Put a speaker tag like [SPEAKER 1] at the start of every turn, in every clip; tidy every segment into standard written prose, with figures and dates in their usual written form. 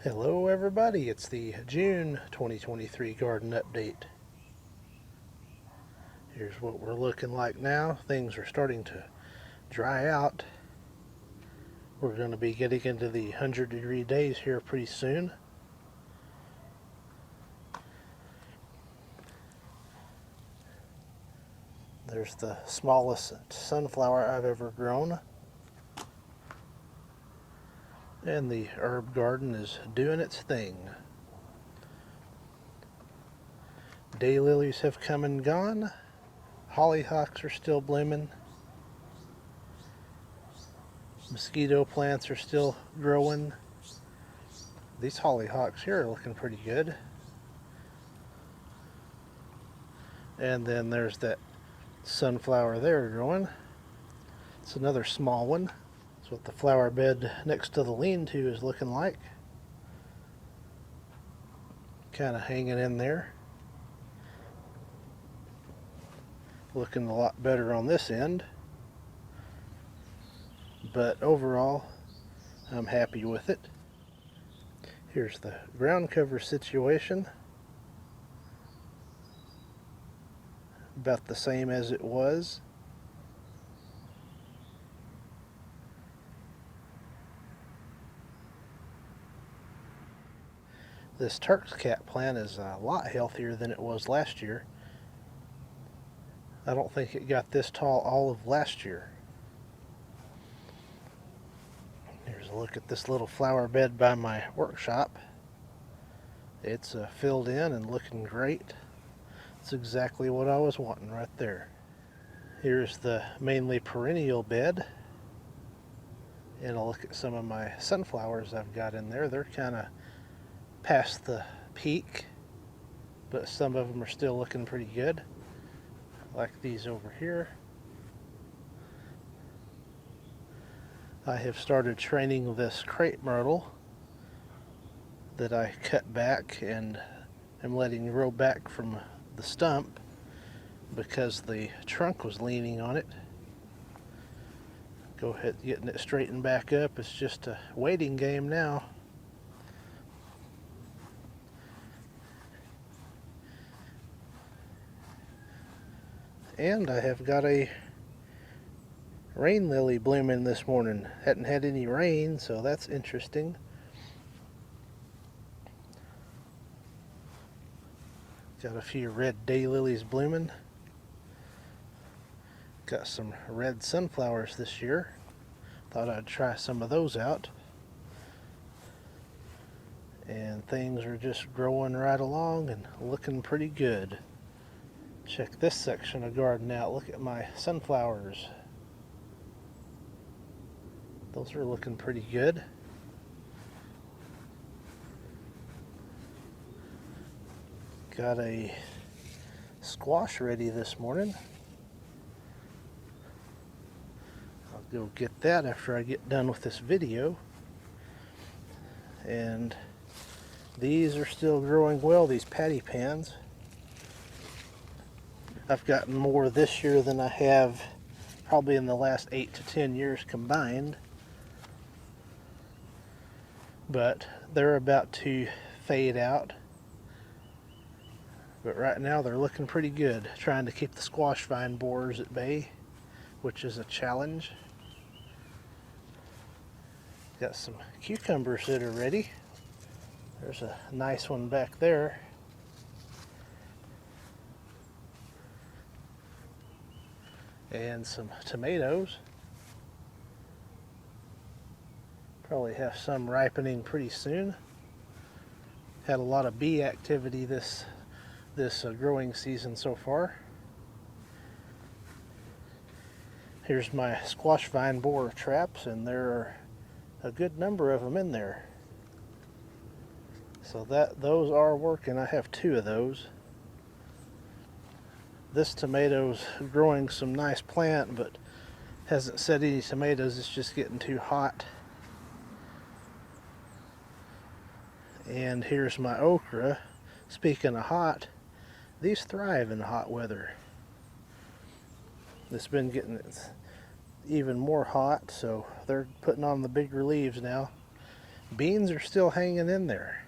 [SPEAKER 1] Hello everybody, it's the June 2023 garden update. Here's what we're looking like now. Things are starting to dry out. We're going to be getting into the 100-degree days here pretty soon. There's the smallest sunflower I've ever grown. And the herb garden is doing its thing. Daylilies have come and gone. Hollyhocks are still blooming. Mosquito plants are still growing. These hollyhocks here are looking pretty good. And then there's that sunflower there growing. It's another small one. That's what the flower bed next to the lean-to is looking like. Kind of hanging in there. Looking a lot better on this end. But overall, I'm happy with it. Here's the ground cover situation. About the same as it was. This Turk's cat plant is a lot healthier than it was last year. I don't think it got this tall all of last year. Here's a look at this little flower bed by my workshop. It's filled in and looking great. It's exactly what I was wanting right there. Here's the mainly perennial bed. And I'll look at some of my sunflowers I've got in there. They're kind of past the peak, but some of them are still looking pretty good, like these over here. I have started training this crepe myrtle that I cut back and am letting grow back from the stump because the trunk was leaning on it. Go ahead getting it straightened back up. It's just a waiting game now. And I have got a rain lily blooming this morning. Hadn't had any rain, so that's interesting. Got a few red daylilies blooming. Got some red sunflowers this year. Thought I'd try some of those out. And things are just growing right along and looking pretty good. Check this section of garden out. Look at my sunflowers. Those are looking pretty good. Got a squash ready this morning. I'll go get that after I get done with this video. And these are still growing well, these patty pans. I've gotten more this year than I have probably in the last 8 to 10 years combined. But they're about to fade out. But right now they're looking pretty good. Trying to keep the squash vine borers at bay, which is a challenge. Got some cucumbers that are ready. There's a nice one back there. And some tomatoes. Probably have some ripening pretty soon. Had a lot of bee activity this growing season so far. Here's my squash vine borer traps, and there are a good number of them in there. So those are working. I have 2 of those. This tomato's growing some nice plant, but hasn't set any tomatoes. It's just getting too hot. And here's my okra. Speaking of hot, these thrive in hot weather. It's been getting even more hot, so they're putting on the bigger leaves now. Beans are still hanging in there.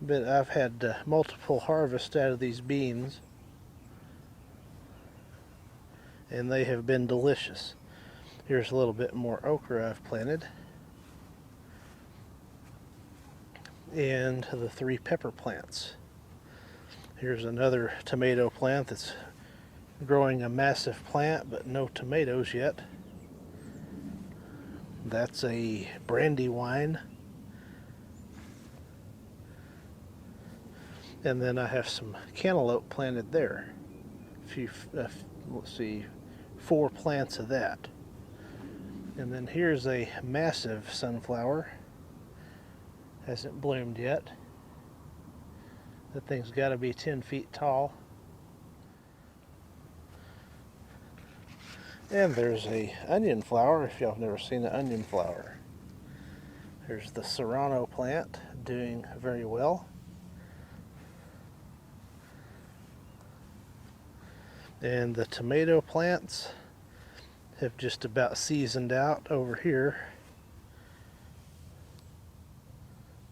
[SPEAKER 1] But I've had multiple harvests out of these beans, and they have been delicious. Here's a little bit more okra I've planted, and the 3 pepper plants. Here's another tomato plant that's growing a massive plant, but no tomatoes yet. That's a brandywine. And then I have some cantaloupe planted there. Let's see, 4 plants of that. And then here's a massive sunflower. Hasn't bloomed yet. That thing's got to be 10 feet tall. And there's a onion flower, if y'all have never seen an onion flower. Here's the serrano plant, doing very well. And the tomato plants have just about seasoned out over here.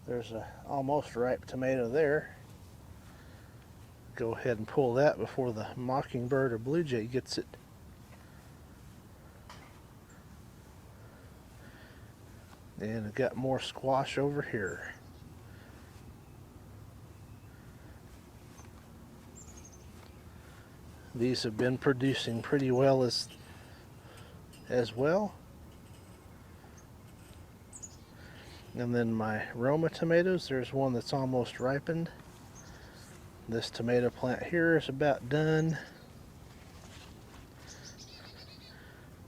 [SPEAKER 1] There's a almost ripe tomato there. Go ahead and pull that before the mockingbird or blue jay gets it. And I've got more squash over here. These have been producing pretty well as well. And then my Roma tomatoes, there's one that's almost ripened. This tomato plant here is about done.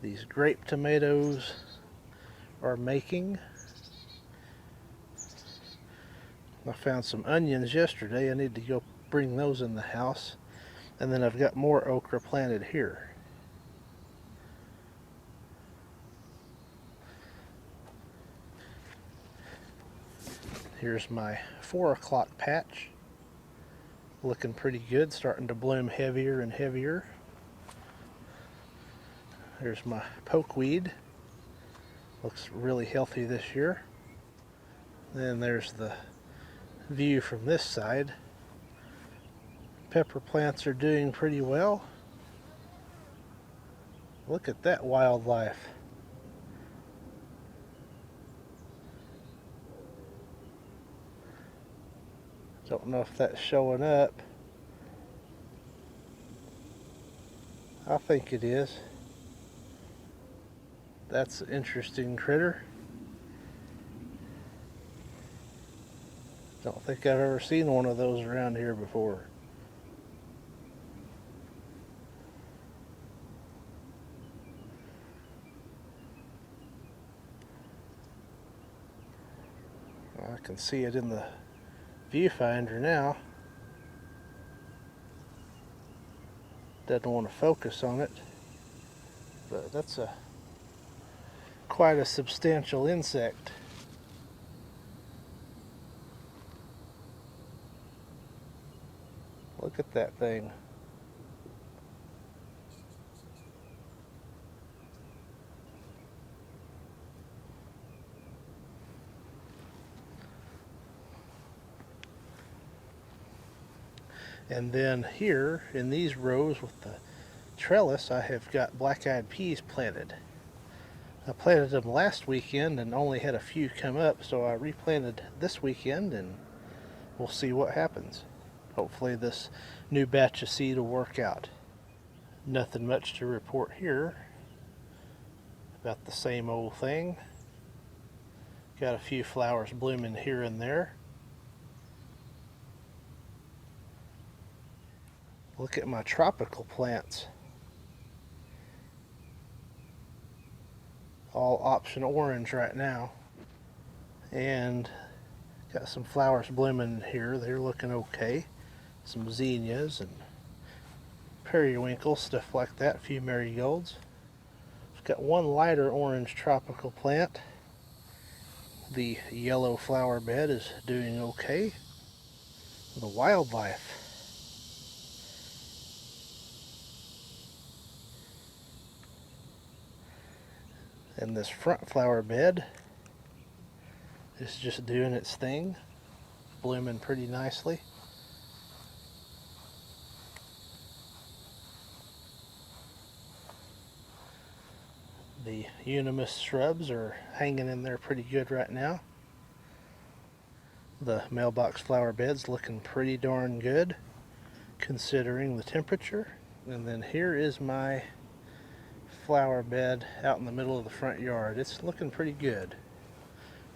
[SPEAKER 1] These grape tomatoes are making. I found some onions yesterday. I need to go bring those in the house. And then I've got more okra planted here. Here's my 4 o'clock patch. Looking pretty good, starting to bloom heavier and heavier. There's my pokeweed. Looks really healthy this year. Then there's the view from this side. Pepper plants are doing pretty well. Look at that wildlife. Don't know if that's showing up. I think it is. That's an interesting critter. Don't think I've ever seen one of those around here before. I can see it in the viewfinder now. Doesn't want to focus on it, but that's quite a substantial insect. Look at that thing. And then here in these rows with the trellis, I have got black-eyed peas planted. I planted them last weekend and only had a few come up, so I replanted this weekend and we'll see what happens. Hopefully this new batch of seed will work out. Nothing much to report here. About the same old thing. Got a few flowers blooming here and there. Look at my tropical plants. All option orange right now. And got some flowers blooming here. They're looking okay. Some zinnias and periwinkles, stuff like that. A few marigolds. I've got one lighter orange tropical plant. The yellow flower bed is doing okay. The wildlife. And this front flower bed It's just doing its thing, blooming pretty nicely. The Unimus shrubs are hanging in there pretty good right now. The mailbox flower bed's looking pretty darn good considering the temperature. And then here is my flower bed out in the middle of the front yard. It's looking pretty good.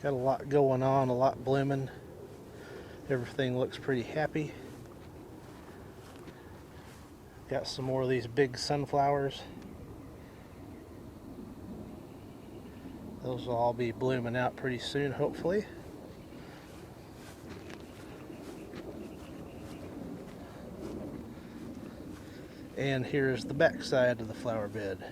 [SPEAKER 1] Got a lot going on, a lot blooming. Everything looks pretty happy. Got some more of these big sunflowers. Those will all be blooming out pretty soon, hopefully. And here's the back side of the flower bed.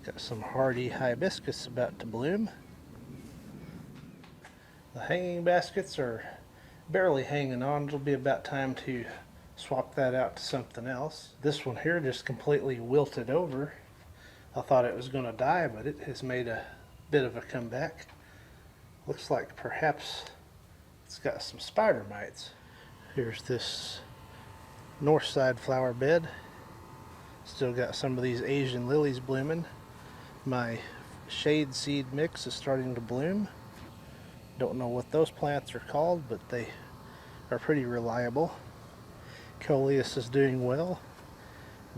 [SPEAKER 1] Got some hardy hibiscus about to bloom. The hanging baskets are barely hanging on. It'll be about time to swap that out to something else. This one here just completely wilted over. I thought it was going to die, but it has made a bit of a comeback. Looks like perhaps it's got some spider mites. Here's this north side flower bed. Still got some of these Asian lilies blooming. My shade seed mix is starting to bloom. Don't know what those plants are called, but they are pretty reliable. Coleus is doing well.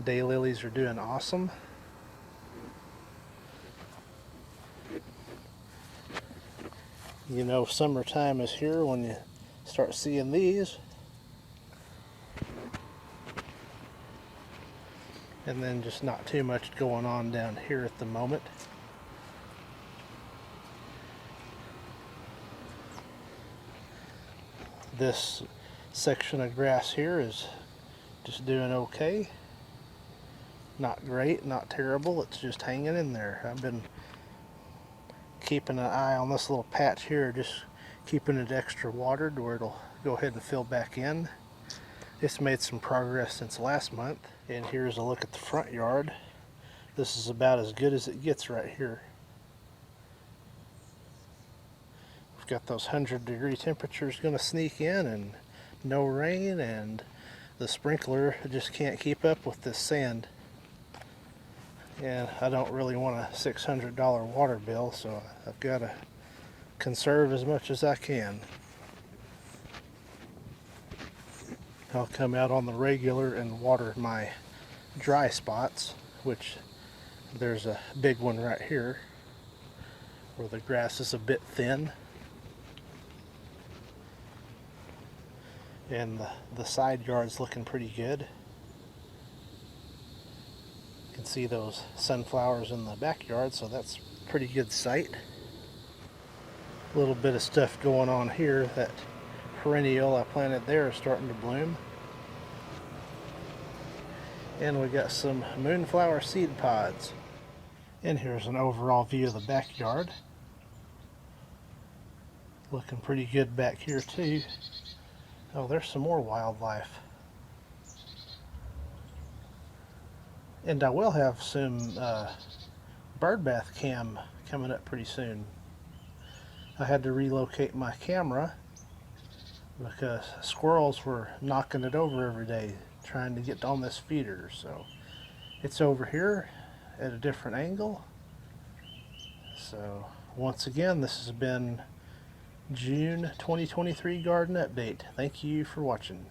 [SPEAKER 1] Daylilies are doing awesome. You know, summertime is here when you start seeing these. And then just not too much going on down here at the moment. This section of grass here is just doing okay. Not great, not terrible, it's just hanging in there. I've been keeping an eye on this little patch here, just keeping it extra watered where it'll go ahead and fill back in. It's made some progress since last month. And here's a look at the front yard. This is about as good as it gets right here. We've got those 100-degree temperatures going to sneak in, and no rain, and the sprinkler just can't keep up with this sand. And I don't really want a $600 water bill, so I've got to conserve as much as I can. I'll come out on the regular and water my dry spots, which there's a big one right here where the grass is a bit thin. And the side yard's looking pretty good. You can see those sunflowers in the backyard, so that's a pretty good sight. A little bit of stuff going on here. That perennial I planted there is starting to bloom. And we got some moonflower seed pods. And here's an overall view of the backyard. Looking pretty good back here too. Oh, there's some more wildlife. And I will have some bird bath cam coming up pretty soon. I had to relocate my camera because squirrels were knocking it over every day trying to get on this feeder. So it's over here at a different angle. So once again, this has been June 2023 Garden Update. Thank you for watching.